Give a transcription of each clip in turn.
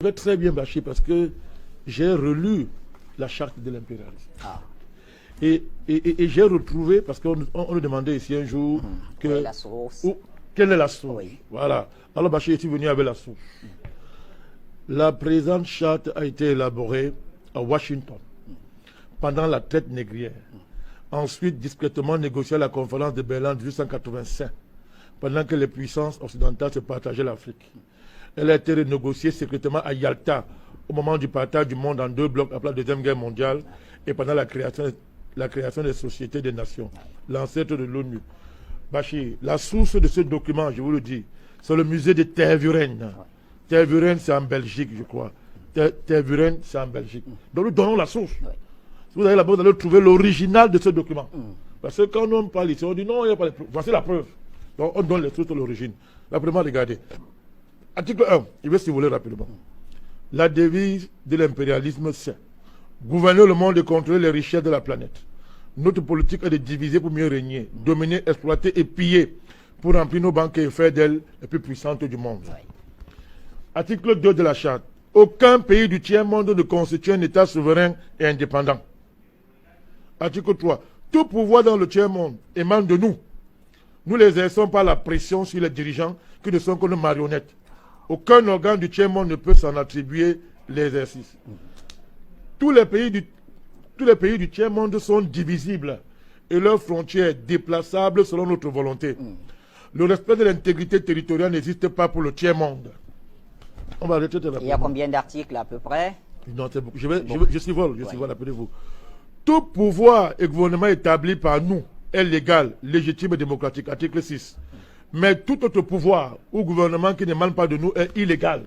Je vais très bien bâcher parce que j'ai relu la charte de l'impérialisme. Ah. Et j'ai retrouvé, parce qu'on nous demandait ici un jour que... Quelle est la source? Quelle est la source? Oui. Voilà. Alors Bachir est venu avec la source. La présente charte a été élaborée à Washington pendant la traite négrière. Ensuite, discrètement négociée à la conférence de Berlin en 1885, pendant que les puissances occidentales se partageaient l'Afrique. Elle a été renégociée secrètement à Yalta au moment du partage du monde en deux blocs après la Deuxième Guerre mondiale et pendant la création des sociétés des nations, l'ancêtre de l'ONU. Bachir, la source de ce document, je vous le dis, c'est le musée de Tervuren. Tervuren, c'est en Belgique, je crois. Tervuren, c'est en Belgique. Donc nous donnons la source. Si vous allez là-bas, vous allez trouver l'original de ce document. Parce que quand on parle ici, on dit non, il n'y a pas de preuve. Voici la preuve. Donc on donne les sources de l'origine. Là, premièrement, regardez. Article 1, je vais si vous voulez rapidement. La devise de l'impérialisme, c'est gouverner le monde et contrôler les richesses de la planète. Notre politique est de diviser pour mieux régner, dominer, exploiter et piller pour remplir nos banques et faire d'elles les plus puissantes du monde. Article 2 de la charte. Aucun pays du tiers-monde ne constitue un État souverain et indépendant. Article 3. Tout pouvoir dans le tiers-monde émane de nous. Nous les exerçons par la pression sur les dirigeants qui ne sont que nos marionnettes. Aucun organe du tiers-monde ne peut s'en attribuer l'exercice. Tous les pays du tiers-monde sont divisibles et leurs frontières déplaçables selon notre volonté. Le respect de l'intégrité territoriale n'existe pas pour le tiers-monde. On va arrêter de Il y a combien d'articles à peu près? Non, c'est beaucoup. Je survole, rappelez-vous. Tout pouvoir et gouvernement établi par nous est légal, légitime et démocratique. Article 6. Mais tout autre pouvoir ou gouvernement qui n'émane pas de nous est illégal,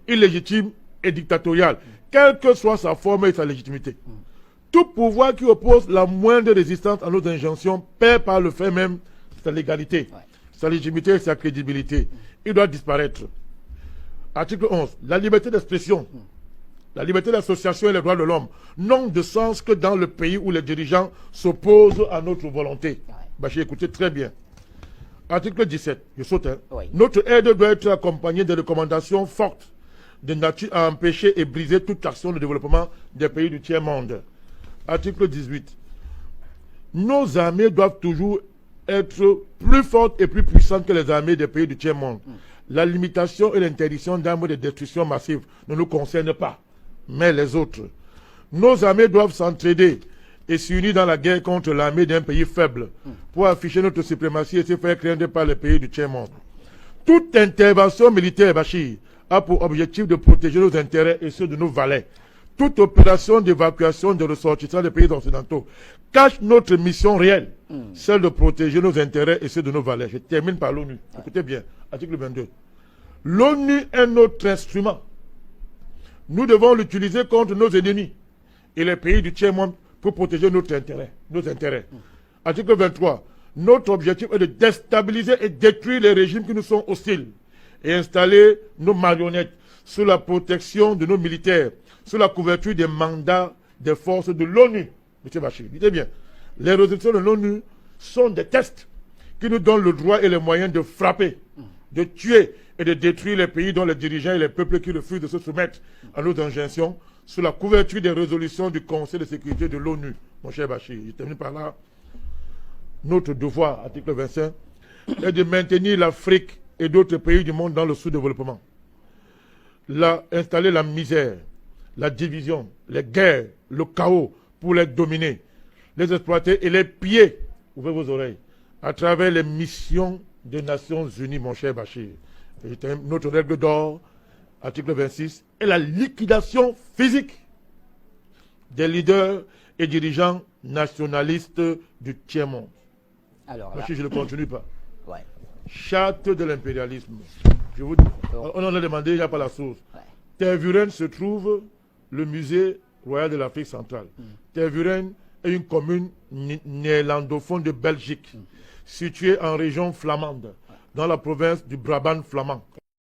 illégitime et dictatorial, quelle que soit sa forme et sa légitimité. Tout pouvoir qui oppose la moindre résistance à nos injonctions perd par le fait même sa légalité, sa légitimité et sa crédibilité. Il doit disparaître. Article 11. La liberté d'expression, la liberté d'association et les droits de l'homme n'ont de sens que dans le pays où les dirigeants s'opposent à notre volonté. Bachir, écoutez très bien. Article 17, je saute. Notre aide doit être accompagnée de recommandations fortes de nature à empêcher et briser toute action de développement des pays du tiers-monde. Article 18. Nos armées doivent toujours être plus fortes et plus puissantes que les armées des pays du tiers-monde. La limitation et l'interdiction d'armes de destruction massive ne nous concernent pas, mais les autres. Nos armées doivent s'entraider et s'unir dans la guerre contre l'armée d'un pays faible pour afficher notre suprématie et se faire craindre par les pays du tiers-monde. Toute intervention militaire, Bachir, a pour objectif de protéger nos intérêts et ceux de nos valets. Toute opération d'évacuation de ressortissants des pays occidentaux cache notre mission réelle, celle de protéger nos intérêts et ceux de nos valets. Je termine par l'ONU. Écoutez bien, article 22. L'ONU est notre instrument. Nous devons l'utiliser contre nos ennemis et les pays du tiers-monde pour protéger nos intérêts. Article 23. Notre objectif est de déstabiliser et détruire les régimes qui nous sont hostiles et installer nos marionnettes sous la protection de nos militaires, sous la couverture des mandats des forces de l'ONU. M. Bachir, dites bien, les résolutions de l'ONU sont des tests qui nous donnent le droit et les moyens de frapper, de tuer et de détruire les pays dont les dirigeants et les peuples qui refusent de se soumettre à nos injonctions sous la couverture des résolutions du Conseil de sécurité de l'ONU. Mon cher Bachir, je termine par là. Notre devoir, article 25, est de maintenir l'Afrique et d'autres pays du monde dans le sous-développement. Installer la misère, la division, les guerres, le chaos pour les dominer, les exploiter et les piller, ouvrez vos oreilles, à travers les missions des Nations Unies, mon cher Bachir. Notre règle d'or, article 26, est la liquidation physique des leaders et dirigeants nationalistes du tiers-monde. Alors Bachir, je ne continue pas. Ouais. Charte de l'impérialisme. Je vous dis, on en a demandé, il n'y a pas la source. Tervuren se trouve le musée royal de l'Afrique centrale. Tervuren est une commune néerlandophone de Belgique, située en région flamande, dans la province du Brabant flamand.